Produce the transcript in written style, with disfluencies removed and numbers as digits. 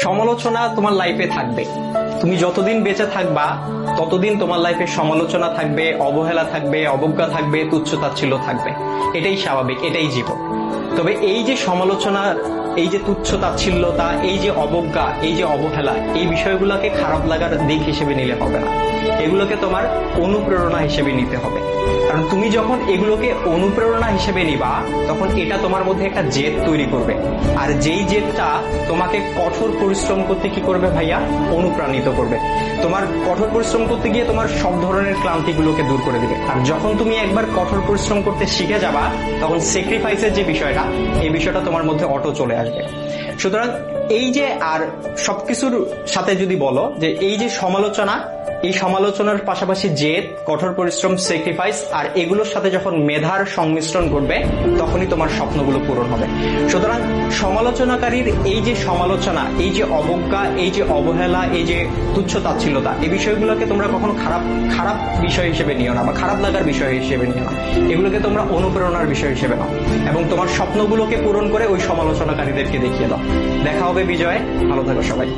সমালোচনা তোমার লাইফে থাকবে। তুমি যতদিন বেঁচে থাকবা ততদিন তোমার লাইফে সমালোচনা থাকবে, অবহেলা থাকবে, অবজ্ঞা থাকবে, তুচ্ছ-তাচ্ছিল্য থাকবে। এটাই স্বাভাবিক, এটাই জীবন। তবে এই যে সমালোচনা, এই যে তুচ্ছ-তাচ্ছিল্যতা, এই যে অবজ্ঞা, এই যে অবহেলা, এই বিষয়গুলোকে খারাপ লাগার দিক হিসেবে নিলে হবে না। এগুলোকে তোমার অনুপ্রেরণা হিসেবে নিতে হবে। কারণ তুমি যখন এগুলোকে অনুপ্রেরণা হিসেবে নিবা, তখন এটা তোমার মধ্যে একটা জেদ তৈরি করবে। আর যেই জেদটা তোমাকে কঠোর পরিশ্রম করতে কি করবে ভাইয়া? অনুপ্রাণিত করবে। তোমার কঠোর পরিশ্রম করতে গিয়ে তোমার সব ধরনের ক্লান্তিগুলোকে দূর করে দিবে। আর যখন তুমি একবার কঠোর পরিশ্রম করতে শিখে যাবা, তখন স্যাক্রিফাইসের যে বিষয়টা, এই বিষয়টা তোমার মধ্যে অটো চলে আসবে। সুতরাং এই যে, আর সবকিছুর সাথে যদি বলো যে এই যে সমালোচনা, এই সমালোচনার পাশাপাশি জেদ, কঠোর পরিশ্রম, স্যাক্রিফাইস, আর এগুলোর সাথে যখন মেধার সংমিশ্রণ ঘটবে, তখনই তোমার স্বপ্নগুলো পূরণ হবে। সুতরাং সমালোচনাকারীর এই যে সমালোচনা, এই যে অবজ্ঞা, এই যে অবহেলা, এই যে তুচ্ছ-তাচ্ছিল্যতা, এই বিষয়গুলোকে তোমরা কখনো খারাপ বিষয় হিসেবে নিও না, বা খারাপ লাগার বিষয় হিসেবে নিও না। এগুলোকে তোমরা অনুপ্রেরণার বিষয় হিসেবে নাও, এবং তোমার স্বপ্নগুলোকে পূরণ করে ওই সমালোচনাকারীদেরকে দেখিয়ে দাও। দেখা হবে বিজয়ে। ভালো থাকো সবাই।